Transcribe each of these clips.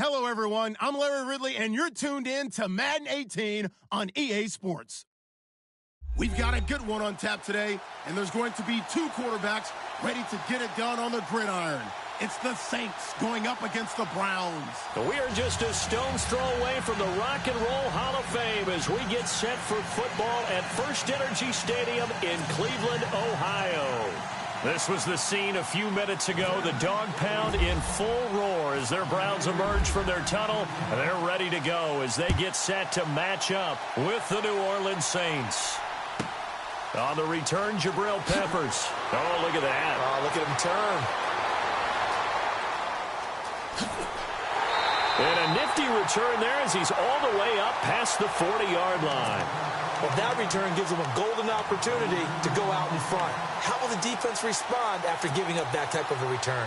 Hello, everyone. I'm Larry Ridley, and you're tuned in to Madden 18 on EA Sports. We've got a good one on tap today, and there's going to be two quarterbacks ready to get it done on the gridiron. It's the Saints going up against the Browns. We are just a stone's throw away from the Rock and Roll Hall of Fame as we get set for football at First Energy Stadium in Cleveland, Ohio. This was the scene a few minutes ago. The dog pound in full roar as their Browns emerge from their tunnel. They're ready to go as they get set to match up with the New Orleans Saints. On the return, Jabril Peppers. Oh, look at that. Oh, look at him turn. And a nifty return there as he's all the way up past the 40-yard line. Well, that return gives him a golden opportunity to go out in front. How will the defense respond after giving up that type of a return?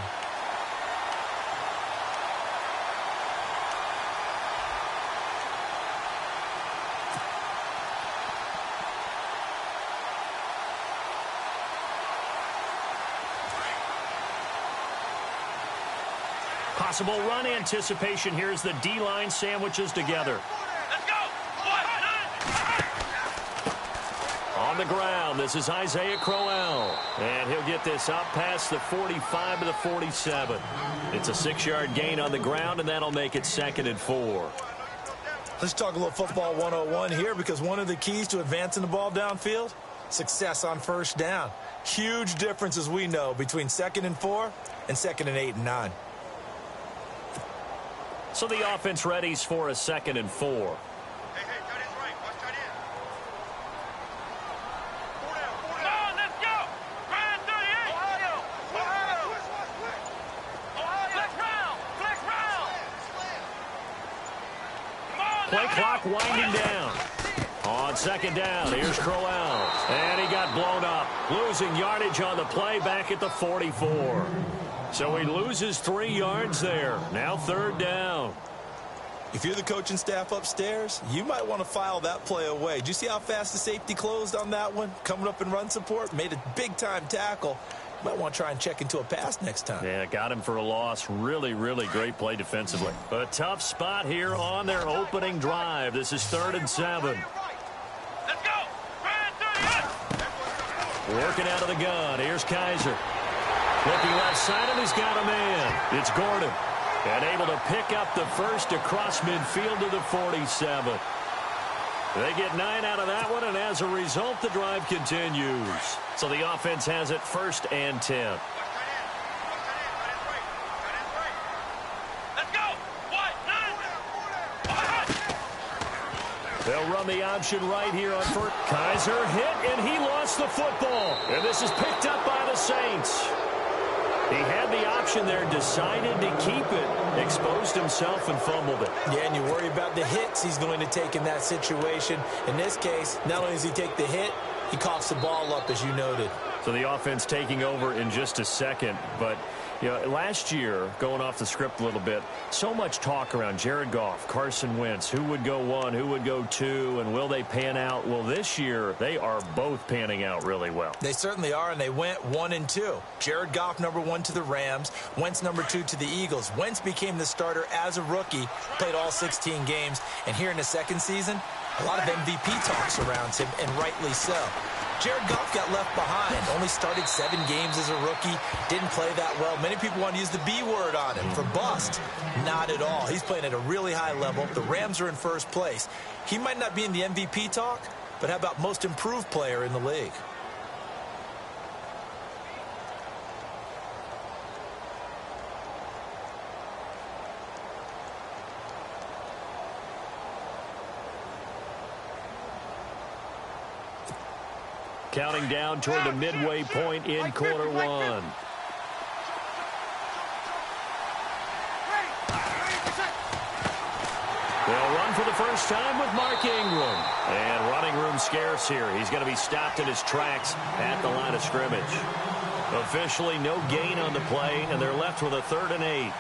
Possible run anticipation here as the D-line sandwiches together. Let's go! On the ground, this is Isaiah Crowell. And he'll get this up past the 45 to the 47. It's a 6-yard gain on the ground, and that'll make it 2nd and 4. Let's talk a little football 101 here, because one of the keys to advancing the ball downfield, success on first down. Huge difference, as we know, between 2nd and 4 and 2nd and 8 and 9. So the offense readies for a 2nd and 4. Hey, tight end's right. Watch tight end. 4 down, 4 down. Come on, let's go. Ryan 38. Ohio. Flex round. Come on, Play clock winding down. On 2nd down, here's Crowell. And he got blown up. Losing yardage on the play back at the 44. So he loses 3 yards there. Now 3rd down. If you're the coaching staff upstairs, you might want to file that play away. Did you see how fast the safety closed on that one? Coming up in run support, made a big-time tackle. You might want to try and check into a pass next time. Yeah, got him for a loss. Really, really great play defensively. A tough spot here on their opening drive. This is 3rd and 7. Let's go. Ryan 38. Working out of the gun. Here's Kaiser. Looking left side, and he's got a man. It's Gordon. And able to pick up the first across midfield to the 47. They get 9 out of that one, and as a result, the drive continues. So the offense has it 1st and 10. Let's go. What? 9. They'll run the option right here on first. Kaiser hit, and he lost the football. And this is picked up by the Saints. He had the option there, decided to keep it, exposed himself, and fumbled it. Yeah, and you worry about the hits he's going to take in that situation. In this case, not only does he take the hit, he coughs the ball up, as you noted. So the offense taking over in just a second. But, you know, last year, going off the script a little bit, so much talk around Jared Goff, Carson Wentz, who would go 1, who would go 2, and will they pan out? Well, this year, they are both panning out really well. They certainly are, and they went 1 and 2. Jared Goff, number 1 to the Rams. Wentz, number 2 to the Eagles. Wentz became the starter as a rookie, played all 16 games. And here in the second season, a lot of MVP talks around him, and rightly so. Jared Goff got left behind, only started 7 games as a rookie, didn't play that well. Many people want to use the B word on him for bust. Not at all. He's playing at a really high level. The Rams are in first place. He might not be in the MVP talk, but how about most improved player in the league? Counting down toward the midway point in quarter 1. They'll run for the first time with Mark Ingram. And running room scarce here. He's going to be stopped in his tracks at the line of scrimmage. Officially no gain on the play, and they're left with a 3rd and 8.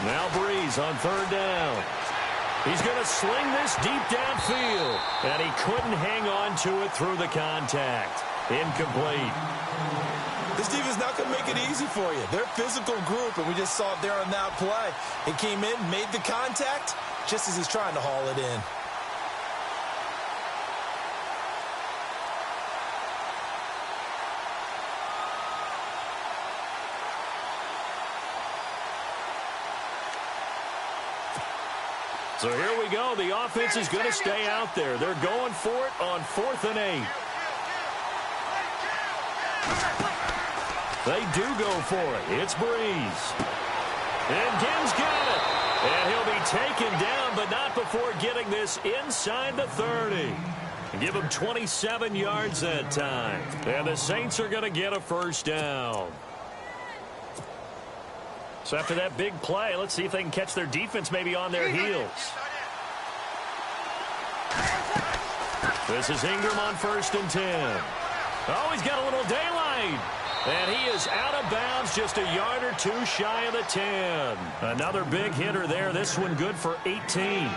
Now Breeze on third down. He's going to sling this deep downfield, and he couldn't hang on to it through the contact. Incomplete. This defense not going to make it easy for you. They're a physical group, and we just saw it there on that play. He came in, made the contact, just as he's trying to haul it in. So here we go. The offense is going to stay out there. They're going for it on 4th and 8. They do go for it. It's Breeze. And Gibbs got it. And he'll be taken down, but not before getting this inside the 30. Give him 27 yards that time. And the Saints are going to get a first down. So after that big play, let's see if they can catch their defense maybe on their heels. This is Ingram on 1st and 10. Oh, he's got a little daylight. And he is out of bounds, just a yard or two shy of the 10. Another big hitter there. This one good for 18.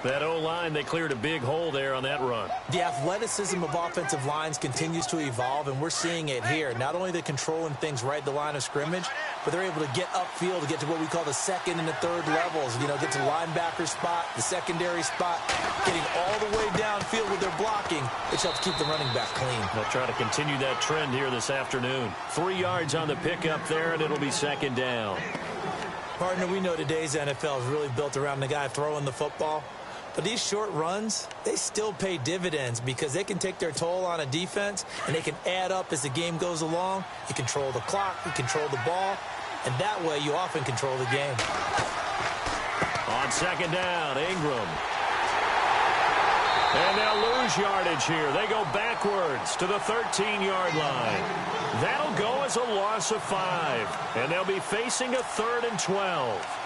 That O-line, they cleared a big hole there on that run. The athleticism of offensive lines continues to evolve, and we're seeing it here. Not only are they controlling things right at the line of scrimmage, but they're able to get upfield to get to what we call the second and the third levels. You know, get to the linebacker spot, the secondary spot, getting all the way downfield with their blocking, which helps keep the running back clean. They'll try to continue that trend here this afternoon. 3 yards on the pickup there, and it'll be 2nd down. Partner, we know today's NFL is really built around the guy throwing the football. But these short runs, they still pay dividends because they can take their toll on a defense, and they can add up as the game goes along. You control the clock, you control the ball, and that way you often control the game. On 2nd down, Ingram. And they'll lose yardage here. They go backwards to the 13-yard line. That'll go as a loss of 5, and they'll be facing a 3rd and 12.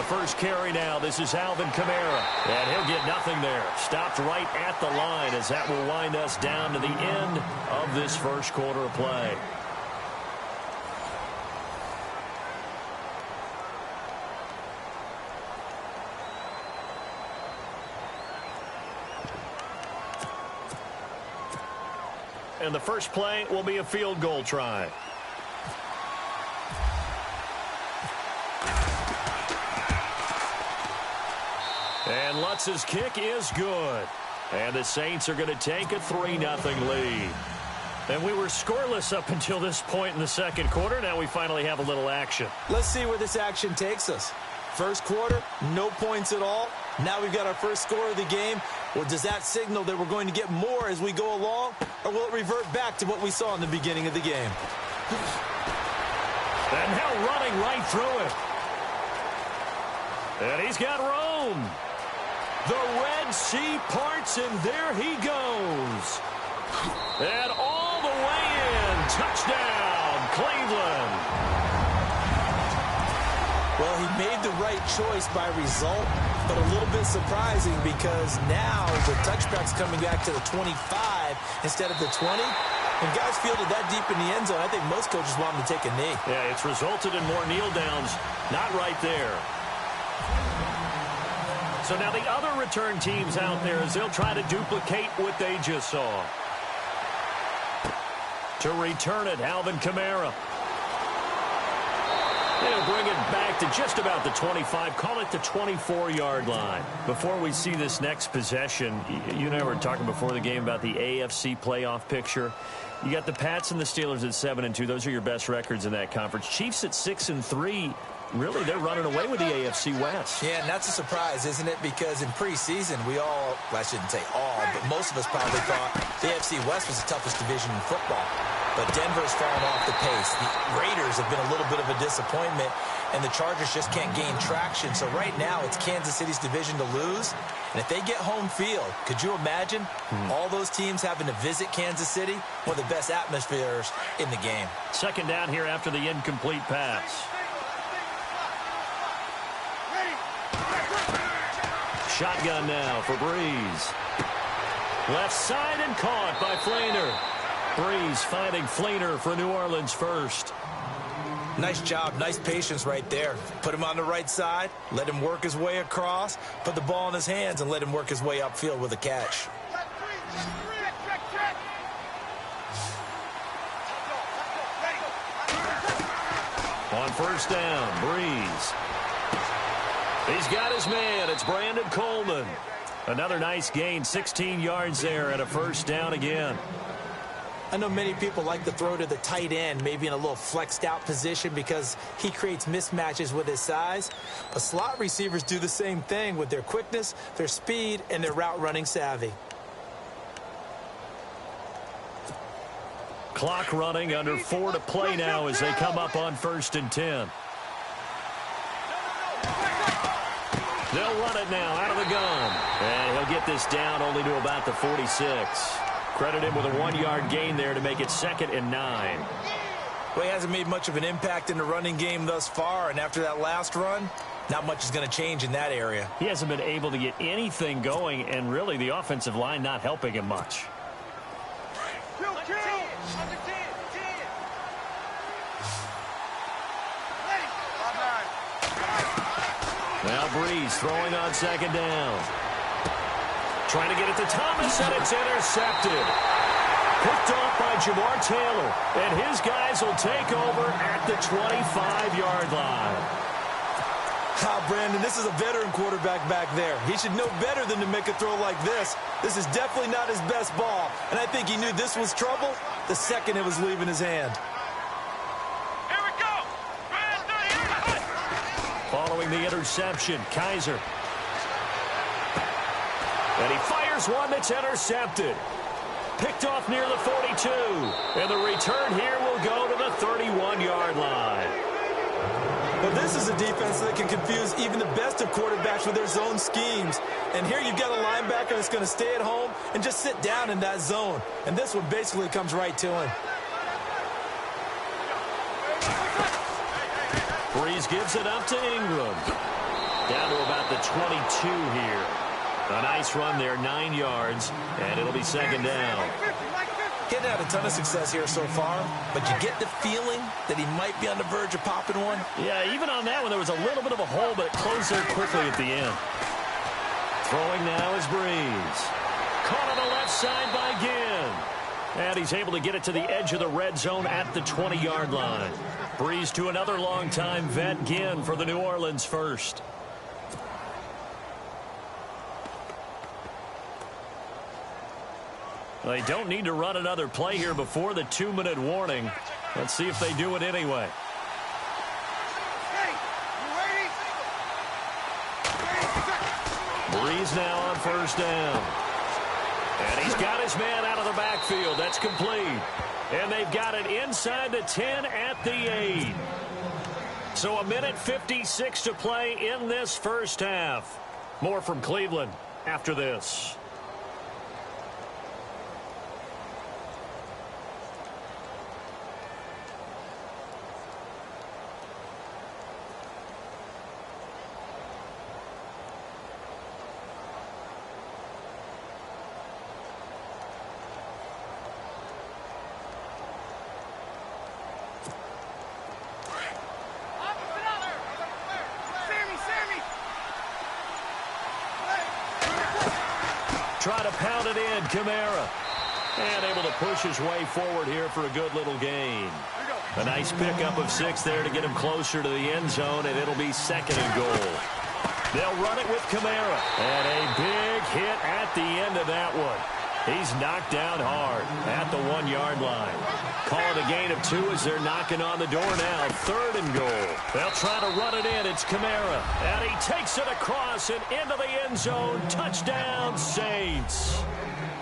First carry now. This is Alvin Kamara. And he'll get nothing there. Stopped right at the line as that will wind us down to the end of this first quarter of play. And the first play will be a field goal try. And Lutz's kick is good. And the Saints are going to take a 3-0 lead. And we were scoreless up until this point in the second quarter. Now we finally have a little action. Let's see where this action takes us. First quarter, no points at all. Now we've got our first score of the game. Well, does that signal that we're going to get more as we go along? Or will it revert back to what we saw in the beginning of the game? And now running right through it. And he's got Rome. The Red Sea parts, and there he goes. And all the way in. Touchdown, Cleveland. Well, he made the right choice by result, but a little bit surprising because now the touchback's coming back to the 25 instead of the 20. When guys fielded that deep in the end zone, I think most coaches want them to take a knee. Yeah, it's resulted in more kneel downs. Not right there. So now the other return teams out there as they'll try to duplicate what they just saw. To return it, Alvin Kamara. They'll bring it back to just about the 25, call it the 24-yard line. Before we see this next possession, you and I were talking before the game about the AFC playoff picture. You got the Pats and the Steelers at 7-2. Those are your best records in that conference. Chiefs at 6-3. Really, they're running away with the AFC West. Yeah, and that's a surprise, isn't it? Because in preseason, we all, well, I shouldn't say all, but most of us probably thought the AFC West was the toughest division in football. but Denver's fallen off the pace. The Raiders have been a little bit of a disappointment, and the Chargers just can't gain traction. So right now, it's Kansas City's division to lose. And if they get home field, could you imagine all those teams having to visit Kansas City? One of the best atmospheres in the game. Second down here after the incomplete pass. Shotgun now for Breeze. Left side and caught by Fleener. Breeze finding Fleener for New Orleans first. Nice job, nice patience right there. Put him on the right side, let him work his way across, put the ball in his hands, and let him work his way upfield with a catch. On first down, Breeze. He's got his man. It's Brandon Coleman. Another nice gain, 16 yards there and a first down again. I know many people like to throw to the tight end, maybe in a little flexed out position because he creates mismatches with his size. But slot receivers do the same thing with their quickness, their speed, and their route running savvy. Clock running, under 4 to play now as they come up on 1st and 10. They'll run it now out of the gun. And he'll get this down only to about the 46. Credit him with a 1-yard gain there to make it 2nd and 9. Well, he hasn't made much of an impact in the running game thus far, and after that last run, not much is going to change in that area. He hasn't been able to get anything going, and really the offensive line not helping him much. Now Breeze throwing on 2nd down. Trying to get it to Thomas, and it's intercepted. Picked off by Jamar Taylor, and his guys will take over at the 25-yard line. Brandon, this is a veteran quarterback back there. He should know better than to make a throw like this. This is definitely not his best ball, and I think he knew this was trouble the second it was leaving his hand. Here we go. Following the interception, Kaiser. And he fires one that's intercepted. Picked off near the 42. And the return here will go to the 31-yard line. Well, this is a defense that can confuse even the best of quarterbacks with their zone schemes. And here you've got a linebacker that's going to stay at home and just sit down in that zone. And this one basically comes right to him. Breeze gives it up to Ingram. Down to about the 22 here. A nice run there, 9 yards, and it'll be 2nd down. Getting had a ton of success here so far, but you get the feeling that he might be on the verge of popping one. Yeah, even on that one, there was a little bit of a hole, but it closed there quickly at the end. Throwing now is Breeze. Caught on the left side by Ginn. And he's able to get it to the edge of the red zone at the 20-yard line. Breeze to another long-time vet, Ginn, for the New Orleans first. They don't need to run another play here before the 2-minute warning. Let's see if they do it anyway. Breeze now on first down. And he's got his man out of the backfield. That's complete. And they've got it inside the 10 at the 8. So 1:56 to play in this first half. More from Cleveland after this. Try to pound it in, Kamara. And able to push his way forward here for a good little gain. A nice pickup of 6 there to get him closer to the end zone, and it'll be 2nd and goal. They'll run it with Kamara. And a big hit at the end of that one. He's knocked down hard at the 1-yard line. Call it a gain of 2 as they're knocking on the door now. 3rd and goal. They'll try to run it in. It's Kamara. And he takes it across and into the end zone. Touchdown, Saints.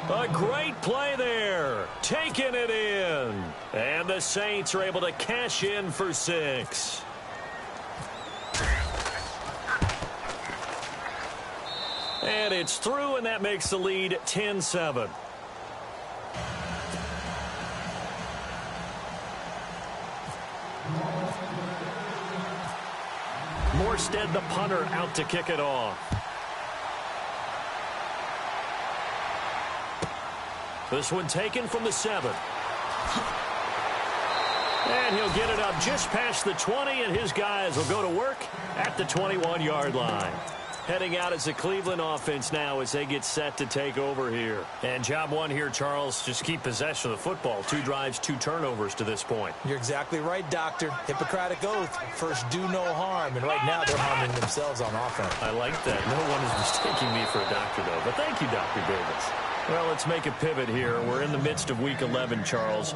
A great play there. Taking it in. And the Saints are able to cash in for 6. And it's through, and that makes the lead 10-7. Morstead, the punter, out to kick it off. This one taken from the 7. And he'll get it up just past the 20, and his guys will go to work at the 21-yard line. Heading out as the Cleveland offense now as they get set to take over here. And job one here, Charles, just keep possession of the football. 2 drives, 2 turnovers to this point. You're exactly right, Doctor. Hippocratic oath. First, do no harm. And right now, they're harming themselves on offense. I like that. No one is mistaking me for a doctor, though. But thank you, Dr. Davis. Well, let's make a pivot here. We're in the midst of Week 11, Charles.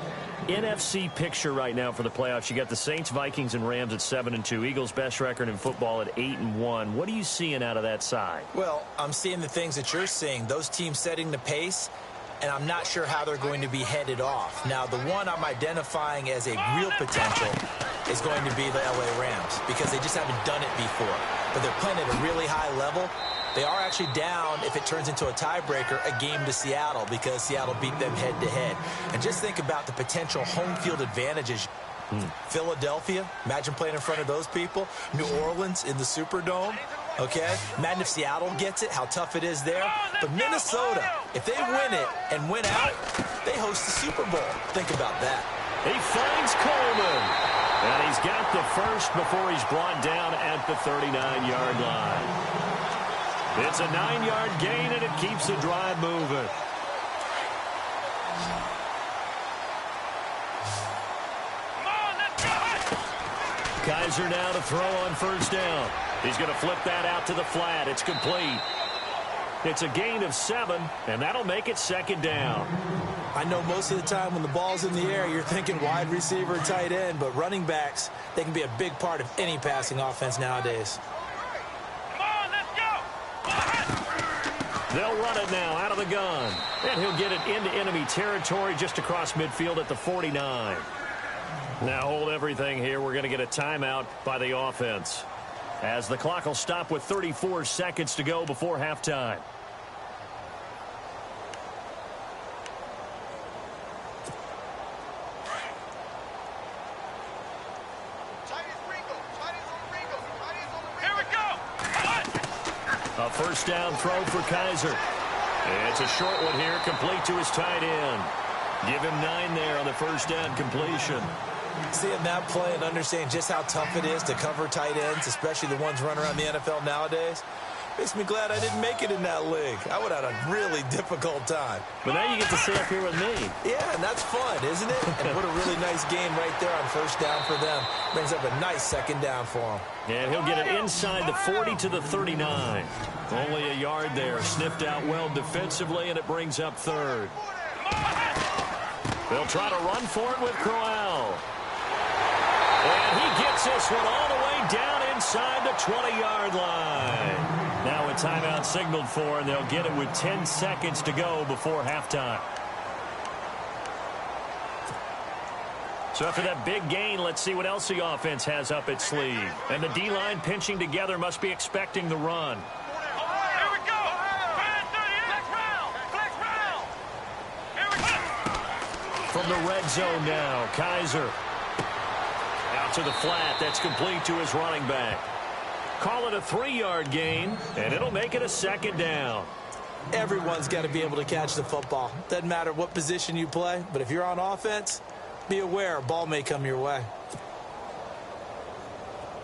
NFC picture right now for the playoffs. You got the Saints, Vikings, and Rams at 7-2. Eagles' best record in football at 8-1. What are you seeing out of that side? Well, I'm seeing the things that you're seeing. Those teams setting the pace, and I'm not sure how they're going to be headed off. Now, the one I'm identifying as a real potential is going to be the LA Rams because they just haven't done it before. But they're playing at a really high level. They are actually down, if it turns into a tiebreaker, a game to Seattle because Seattle beat them head-to-head. And just think about the potential home field advantages. Philadelphia, imagine playing in front of those people. New Orleans in the Superdome, okay? Imagine if Seattle gets it, how tough it is there. But Minnesota, if they win it and win out, they host the Super Bowl. Think about that. He finds Coleman. And he's got the first before he's brought down at the 39-yard line. It's a 9-yard gain, and it keeps the drive moving. Kaiser now to throw on first down. He's going to flip that out to the flat. It's complete. It's a gain of 7, and that'll make it 2nd down. I know most of the time when the ball's in the air, you're thinking wide receiver, tight end, but running backs, they can be a big part of any passing offense nowadays. They'll run it now out of the gun. And he'll get it into enemy territory just across midfield at the 49. Now hold everything here. We're going to get a timeout by the offense, as the clock will stop with 34 seconds to go before halftime. A first down throw for Kaiser. It's a short one here, complete to his tight end. Give him 9 there on the first down completion. Seeing that play and understanding just how tough it is to cover tight ends, especially the ones running around the NFL nowadays, makes me glad I didn't make it in that league. I would have had a really difficult time. But now you get to sit up here with me. Yeah, and that's fun, isn't it? And what a really nice game right there on first down for them. Brings up a nice 2nd down for him. And he'll get it inside the 40 to the 39. Only a yard there. Sniffed out well defensively, and it brings up 3rd. They'll try to run for it with Crowell. And he gets this one all the way down inside the 20-yard line. Now a timeout signaled for, and they'll get it with 10 seconds to go before halftime. So after that big gain, let's see what else the offense has up its sleeve. And the D-line pinching together must be expecting the run. Here we go. Flex round. Here we go. From the red zone now, Kaiser. Out to the flat. That's complete to his running back. Call it a 3-yard gain, and it'll make it a 2nd down. Everyone's got to be able to catch the football. Doesn't matter what position you play, but if you're on offense, be aware a ball may come your way.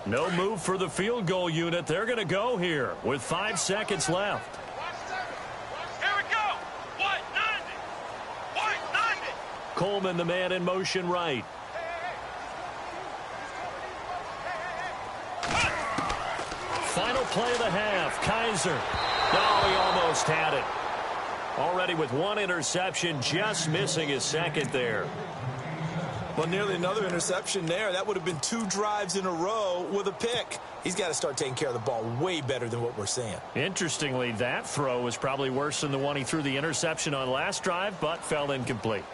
No move for the field goal unit. They're going to go here with 5 seconds left. Here we go. White 90. Coleman, the man in motion right. Final play of the half. Kaiser. Oh, he almost had it. Already with one interception, just missing his second there. Well, nearly another interception there. That would have been 2 drives in a row with a pick. He's got to start taking care of the ball way better than what we're seeing. Interestingly, that throw was probably worse than the one he threw the interception on last drive, but fell incomplete.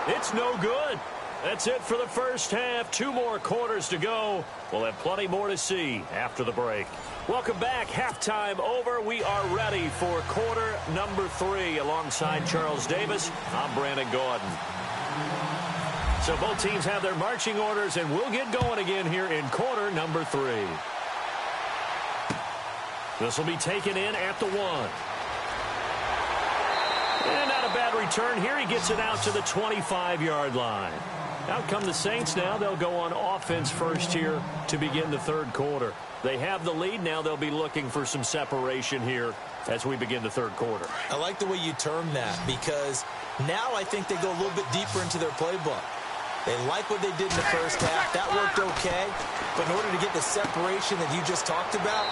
It's no good. That's it for the first half. 2 more quarters to go. We'll have plenty more to see after the break. Welcome back. Halftime over. We are ready for quarter number 3. Alongside Charles Davis, I'm Brandon Gordon. So both teams have their marching orders, and we'll get going again here in quarter number 3. This will be taken in at the 1. And not a bad return here. He gets it out to the 25-yard line. Out come the Saints now. They'll go on offense first here to begin the third quarter. They have the lead. Now they'll be looking for some separation here as we begin the third quarter. I like the way you term that, because now I think they go a little bit deeper into their playbook. They like what they did in the first half. That worked okay. But in order to get the separation that you just talked about,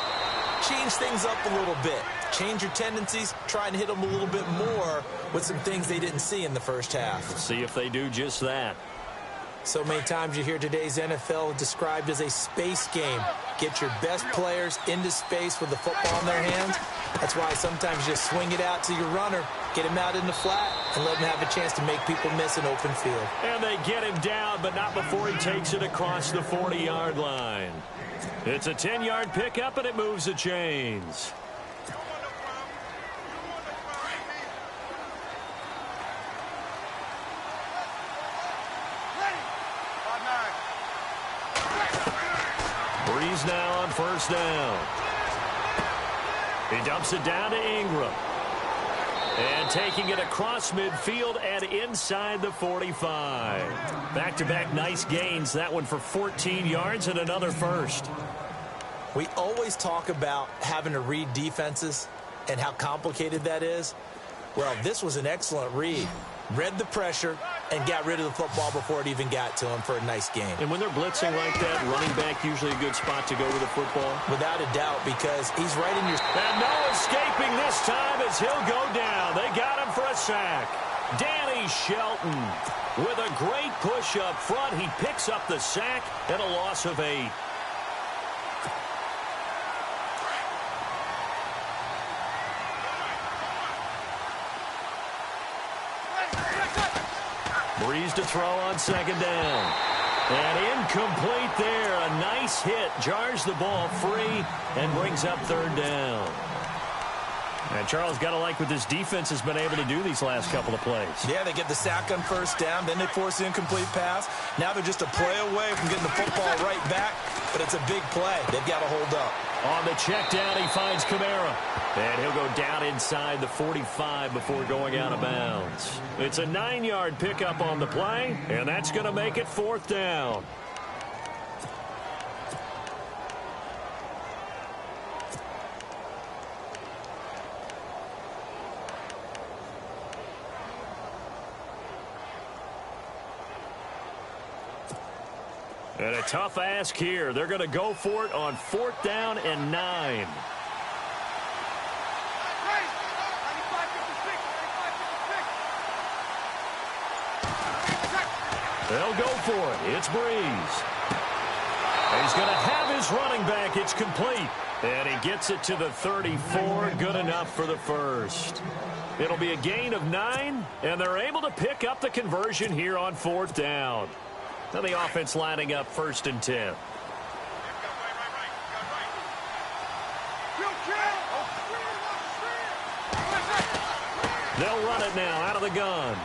change things up a little bit. Change your tendencies. Try and hit them a little bit more with some things they didn't see in the first half. Let's see if they do just that. So many times you hear today's NFL described as a space game. Get your best players into space with the football in their hands. That's why sometimes you just swing it out to your runner, get him out in the flat, and let him have a chance to make people miss an open field. And they get him down, but not before he takes it across the 40-yard line. It's a 10-yard pickup, and it moves the chains. Breeze now on first down. He dumps it down to Ingram. And taking it across midfield and inside the 45. Back-to-back nice gains. That one for 14 yards and another first. We always talk about having to read defenses and how complicated that is. Well, this was an excellent read. Read the pressure and got rid of the football before it even got to him for a nice game. And when they're blitzing like that, running back usually a good spot to go with the football? Without a doubt, because he's right in your... And no escaping this time as he'll go down. They got him for a sack. Danny Shelton with a great push up front. He picks up the sack and a loss of 8. Breeze to throw on second down. And incomplete there. A nice hit. Jars the ball free and brings up third down. And Charles, got to like what this defense has been able to do these last couple of plays. Yeah, they get the sack on first down. Then they force the incomplete pass. Now they're just a play away from getting the football right back. But it's a big play. They've got to hold up. On the check down, he finds Kamara. And he'll go down inside the 45 before going out of bounds. It's a 9-yard pickup on the play, and that's going to make it fourth down. And a tough ask here. They're going to go for it on fourth down and 9. They'll go for it. It's Breeze. He's going to have his running back. It's complete. And he gets it to the 34. Good enough for the first. It'll be a gain of 9, and they're able to pick up the conversion here on fourth down. Now the offense lining up first and 10. They'll run it now out of the gun.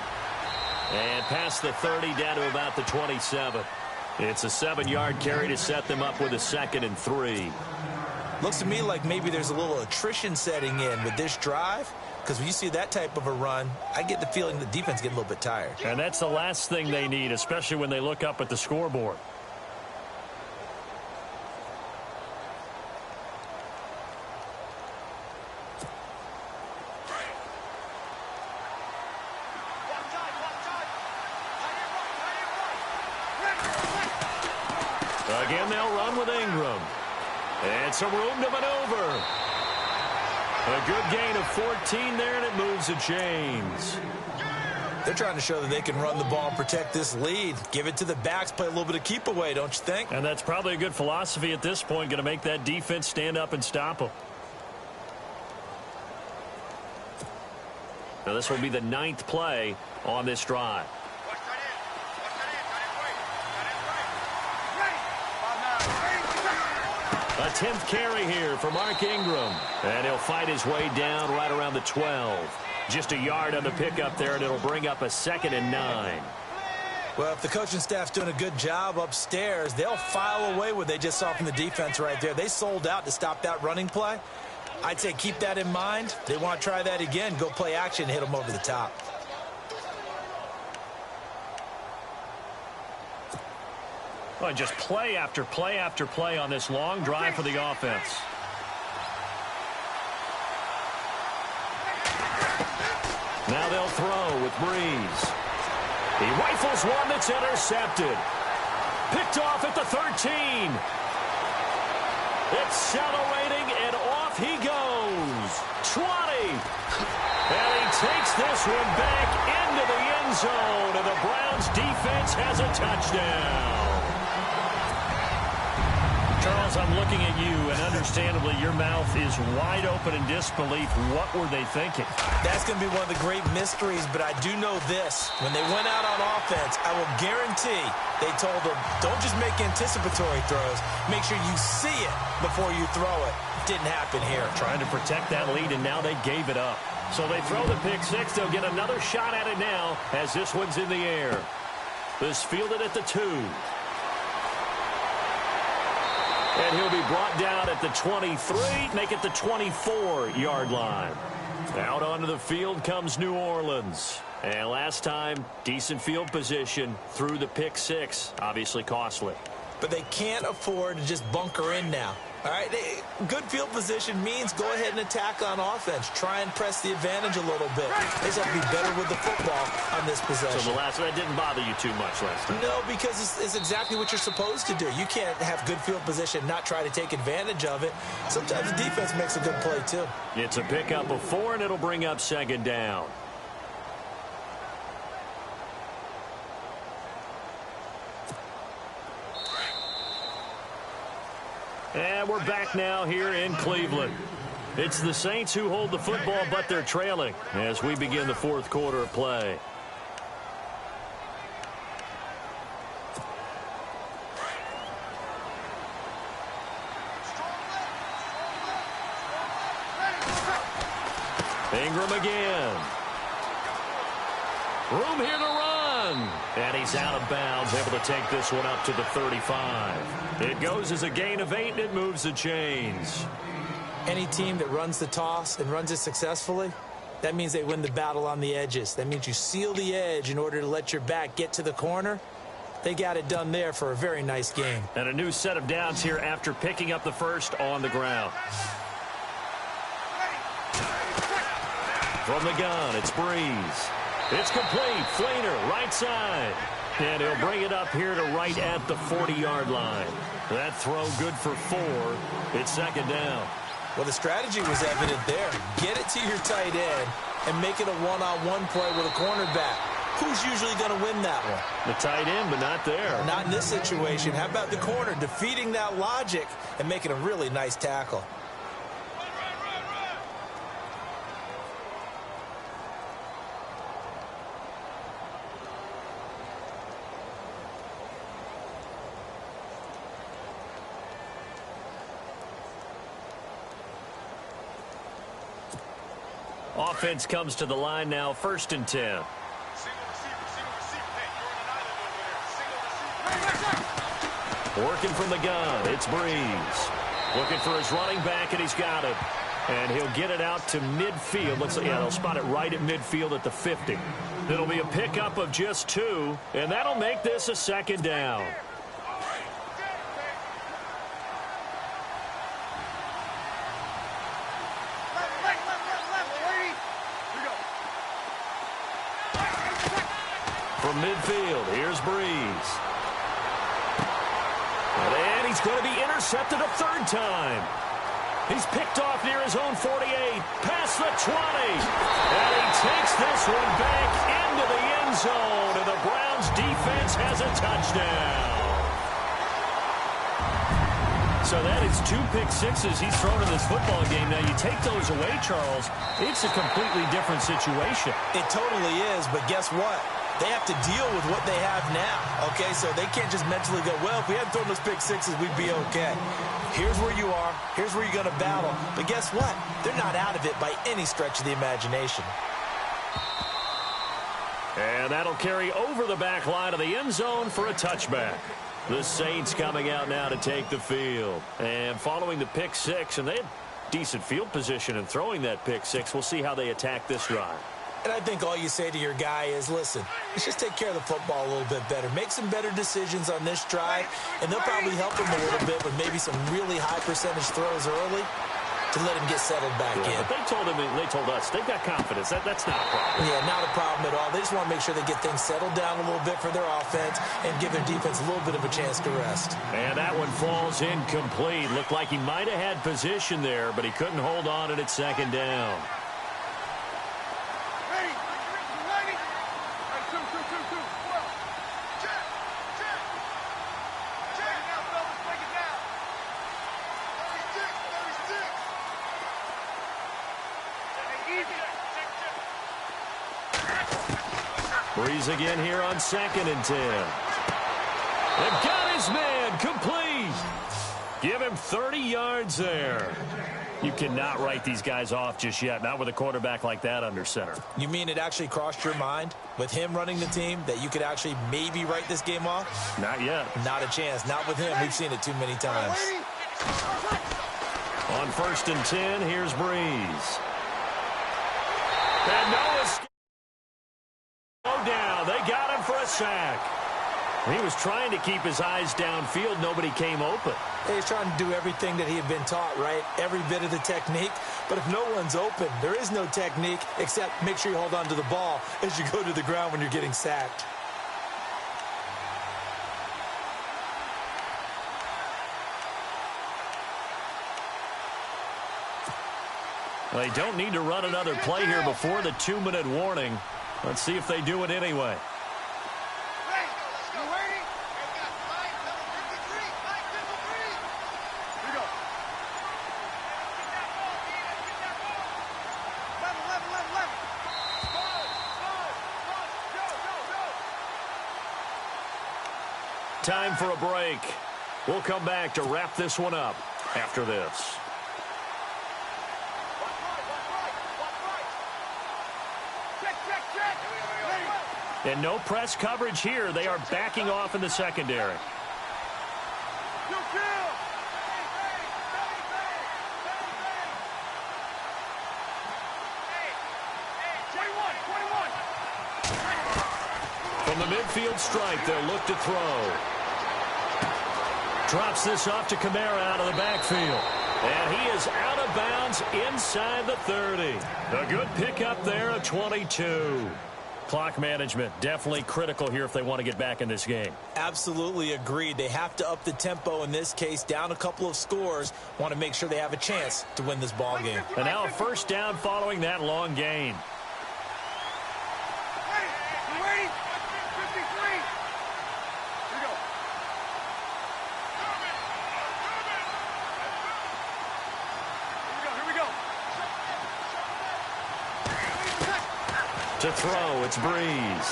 And past the 30 down to about the 27. It's a 7-yard carry to set them up with a 2nd and 3. Looks to me like maybe there's a little attrition setting in with this drive. Because when you see that type of a run, I get the feeling the defense get a little bit tired. And that's the last thing they need, especially when they look up at the scoreboard. Again, they'll run with Ingram. And some room to maneuver. A good gain of 14 there, and it moves the chains. They're trying to show that they can run the ball and protect this lead. Give it to the backs, play a little bit of keep away, don't you think? And that's probably a good philosophy at this point, going to make that defense stand up and stop them. Now this will be the 9th play on this drive. A 10th carry here for Mark Ingram. And he'll fight his way down right around the 12. Just a yard on the pickup there, and it'll bring up a 2nd and 9. Well, if the coaching staff's doing a good job upstairs, they'll file away what they just saw from the defense right there. They sold out to stop that running play. I'd say keep that in mind. They want to try that again. Go play action and hit them over the top. Well, just play after play after play on this long drive for the offense. Now they'll throw with Breeze. He rifles one that's intercepted. Picked off at the 13. Accelerating, and off he goes. 20. And he takes this one back into the end zone, and the Browns defense has a touchdown. Charles, I'm looking at you, and understandably your mouth is wide open in disbelief. What were they thinking? That's going to be one of the great mysteries, but I do know this. When they went out on offense, I will guarantee they told them, don't just make anticipatory throws. Make sure you see it before you throw it. Didn't happen here. Trying to protect that lead, and now they gave it up. So they throw the pick six. They'll get another shot at it now as this one's in the air. This fielded at the 2. And he'll be brought down at the 23, make it the 24-yard line. Out onto the field comes New Orleans. And last time, decent field position through the pick six. Obviously costly. But they can't afford to just bunker in now. All right, good field position means go ahead and attack on offense. Try and press the advantage a little bit. They just have to be better with the football on this possession. So the last one, that didn't bother you too much last time? No, because it's exactly what you're supposed to do. You can't have good field position, not try to take advantage of it. Sometimes the defense makes a good play, too. It's a pickup of 4, and it'll bring up 2nd down. And we're back now here in Cleveland. It's the Saints who hold the football, but they're trailing as we begin the 4th quarter of play. Ingram again. Room here to run. And he's out of bounds, able to take this one up to the 35. It goes as a gain of 8, and it moves the chains. Any team that runs the toss and runs it successfully, that means they win the battle on the edges. That means you seal the edge in order to let your back get to the corner. They got it done there for a very nice game. And a new set of downs here after picking up the first on the ground. From the gun, it's Breeze. It's complete. Flainer, right side. And he'll bring it up here to right at the 40-yard line. That throw good for 4. It's 2nd down. Well, the strategy was evident there. Get it to your tight end and make it a one-on-one play with a cornerback. Who's usually going to win that one? The tight end, but not there. Not in this situation. How about the corner defeating that logic and making a really nice tackle? Offense comes to the line now, 1st and 10. Working from the gun, it's Breeze. Looking for his running back, and he's got it. And he'll get it out to midfield. Looks like, yeah, they'll spot it right at midfield at the 50. It'll be a pickup of just 2, and that'll make this a 2nd down. From midfield, here's Breeze. And he's going to be intercepted a third time. He's picked off near his own 48, past the 20. And he takes this one back into the end zone, and the Browns defense has a touchdown. So that is 2 pick sixes he's thrown in this football game. Now, you take those away, Charles, it's a completely different situation. It totally is, but guess what? They have to deal with what they have now, okay? So they can't just mentally go, well, if we hadn't thrown those pick sixes, we'd be okay. Here's where you are. Here's where you're going to battle. But guess what? They're not out of it by any stretch of the imagination. And that'll carry over the back line of the end zone for a touchback. The Saints coming out now to take the field. And following the pick six, and they had decent field position in throwing that pick six. We'll see how they attack this drive. And I think all you say to your guy is, listen, let's just take care of the football a little bit better. Make some better decisions on this drive, and they'll probably help him a little bit with maybe some really high percentage throws early to let him get settled back in. They told us, they've got confidence. That's not a problem. Yeah, not a problem at all. They just want to make sure they get things settled down a little bit for their offense and give their defense a little bit of a chance to rest. And that one falls incomplete. Looked like he might have had position there, but he couldn't hold on at second down. Breeze again here on 2nd and 10. They've got his man complete. Give him 30 yards there. You cannot write these guys off just yet, not with a quarterback like that under center. You mean it actually crossed your mind with him running the team that you could actually maybe write this game off? Not yet. Not a chance. Not with him. We've seen it too many times. On 1st and 10, here's Breeze. And no escape. Down. They got him for a sack. He was trying to keep his eyes downfield. Nobody came open. He's trying to do everything that he had been taught, right? Every bit of the technique. But if no one's open, there is no technique except make sure you hold on to the ball as you go to the ground when you're getting sacked. They don't need to run another play here before the 2-minute warning. Let's see if they do it anyway. Time for a break. We'll come back to wrap this one up after this. And no press coverage here. They are backing off in the secondary. From the midfield stripe, they'll look to throw. Drops this off to Kamara out of the backfield. And he is out of bounds inside the 30. A good pickup there at 22. Clock management definitely critical here if they want to get back in this game. Absolutely agreed. They have to up the tempo in this case, down a couple of scores. Want to make sure they have a chance to win this ball game. And now a first down following that long gain. To throw, it's Breeze.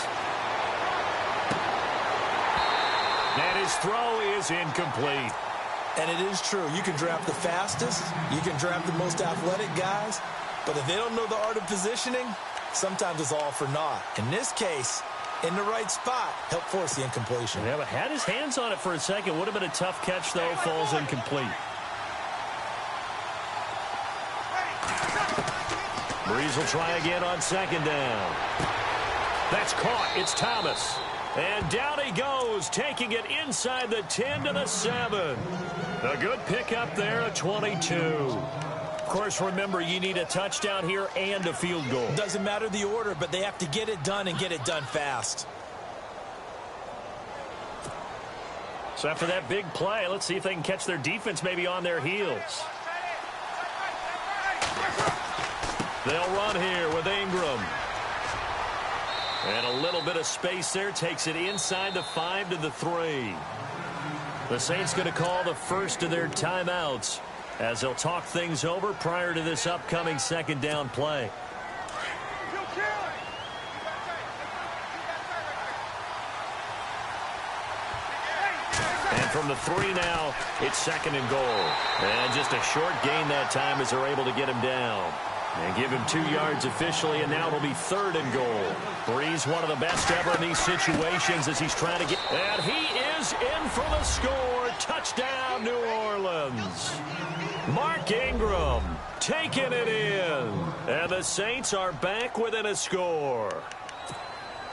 And his throw is incomplete. And it is true. You can draft the fastest. You can draft the most athletic guys. But if they don't know the art of positioning, sometimes it's all for naught. In this case, in the right spot, help force the incompletion. Yeah, but had his hands on it for a second. Would have been a tough catch, though. Falls incomplete. Breeze will try again on 2nd down. That's caught. It's Thomas. And down he goes, taking it inside the 10 to the 7. A good pickup there at 22. Of course, remember, you need a touchdown here and a field goal. Doesn't matter the order, but they have to get it done and get it done fast. So after that big play, let's see if they can catch their defense maybe on their heels. They'll run here with Ingram. And a little bit of space there, takes it inside the 5 to the 3. The Saints going to call the first of their timeouts as they'll talk things over prior to this upcoming second down play. And from the 3 now, it's second and goal. And just a short gain that time as they're able to get him down. And give him 2 yards officially, and now it'll be third and goal. Breeze, one of the best ever in these situations as he's trying to get... And he is in for the score. Touchdown, New Orleans. Mark Ingram taking it in. And the Saints are back within a score.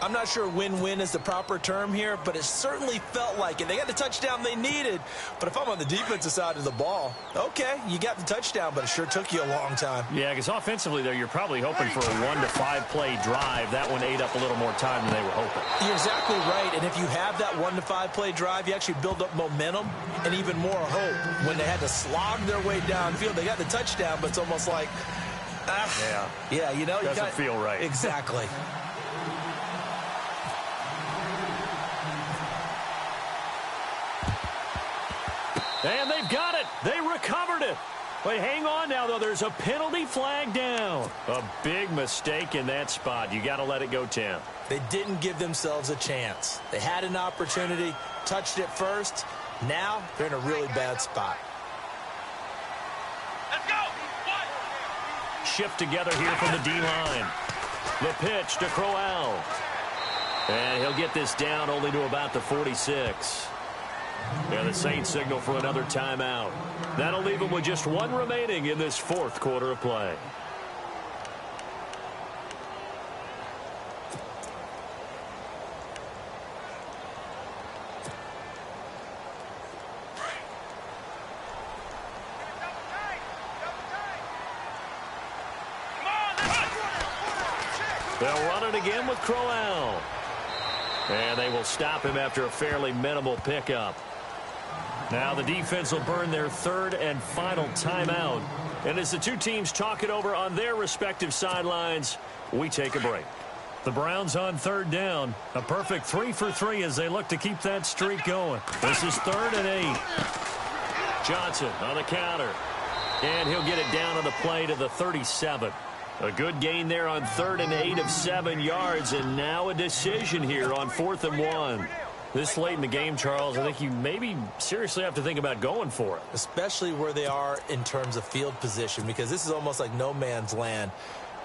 I'm not sure win-win is the proper term here, but it certainly felt like it. They got the touchdown they needed. But if I'm on the defensive side of the ball, okay, you got the touchdown, but it sure took you a long time. Yeah, because offensively there, you're probably hoping for a 1 to 5 play drive. That one ate up a little more time than they were hoping. You're exactly right. And if you have that 1 to 5 play drive, you actually build up momentum and even more hope. When they had to slog their way downfield, they got the touchdown, but it's almost like, yeah, you know, doesn't feel right. Exactly. And they've got it. They recovered it. Wait, hang on now, though. There's a penalty flag down. A big mistake in that spot. You got to let it go 10. They didn't give themselves a chance. They had an opportunity, touched it first. Now they're in a really bad spot. Let's go. Shift together here from the D-line. The pitch to Crowell. And he'll get this down only to about the 46. And the Saints signal for another timeout. That'll leave them with just 1 remaining in this 4th quarter of play. They'll run it again with Crowell. And they will stop him after a fairly minimal pickup. Now the defense will burn their 3rd and final timeout. And as the two teams talk it over on their respective sidelines, we take a break. The Browns on 3rd down. A perfect 3 for 3 as they look to keep that streak going. This is 3rd and 8. Johnson on the counter. And he'll get it down on the play to the 37. A good gain there on 3rd and 8 of 7 yards. And now a decision here on 4th and 1. This late in the game, Charles, I think you maybe seriously have to think about going for it. Especially where they are in terms of field position, because this is almost like no man's land.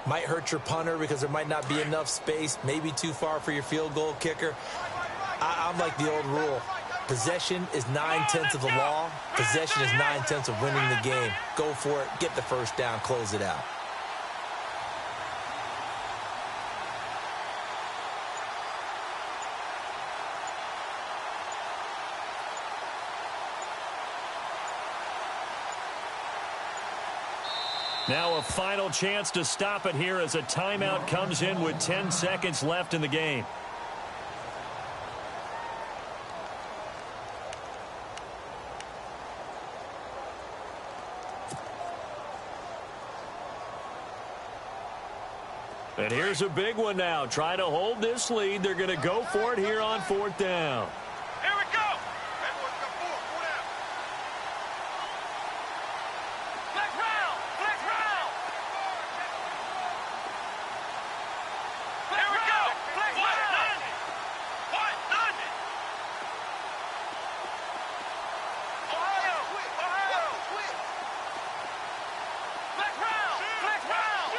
Might hurt your punter because there might not be enough space, maybe too far for your field goal kicker. I'm like the old rule. Possession is 9/10 of the law. Possession is 9/10 of winning the game. Go for it, get the first down, close it out. Now a final chance to stop it here as a timeout comes in with 10 seconds left in the game. And here's a big one now. Trying to hold this lead. They're going to go for it here on 4th down. Here we go. Flex round. Flex round. Here we go. Flex round. What? London. Ohio. Flex round. Flex round.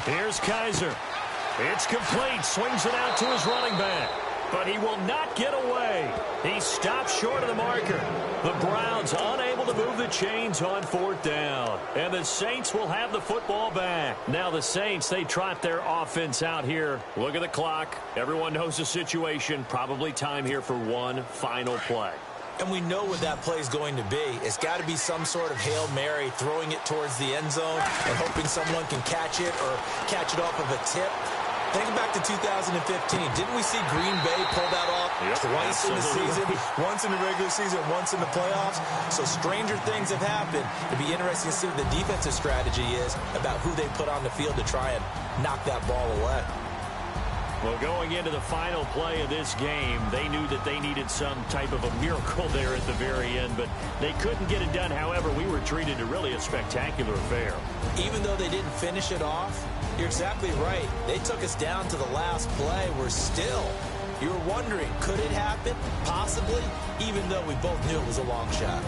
Here's Kaiser. It's complete. Swings it out to his running back. But he will not get away. He stops short of the marker. The Browns unable to move the chains on 4th down. And the Saints will have the football back. Now the Saints, they trot their offense out here. Look at the clock. Everyone knows the situation. Probably time here for one final play. And we know what that play is going to be. It's got to be some sort of Hail Mary, throwing it towards the end zone and hoping someone can catch it or catch it off of a tip. Think back to 2015. Didn't we see Green Bay pull that off twice in the season? Once in the regular season, once in the playoffs. So stranger things have happened. It'd be interesting to see what the defensive strategy is about who they put on the field to try and knock that ball away. Well, going into the final play of this game, they knew that they needed some type of a miracle there at the very end, but they couldn't get it done. However, we were treated to really a spectacular affair. Even though they didn't finish it off, you're exactly right. They took us down to the last play. You were wondering, could it happen? Possibly, even though we both knew it was a long shot.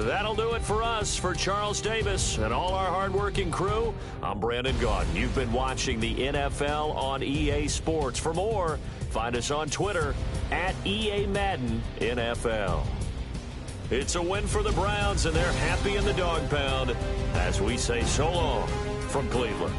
That'll do it for us. For Charles Davis and all our hardworking crew, I'm Brandon Gaudin. You've been watching the NFL on EA Sports. For more, find us on Twitter at EA Madden NFL. It's a win for the Browns, and they're happy in the dog pound as we say so long from Cleveland.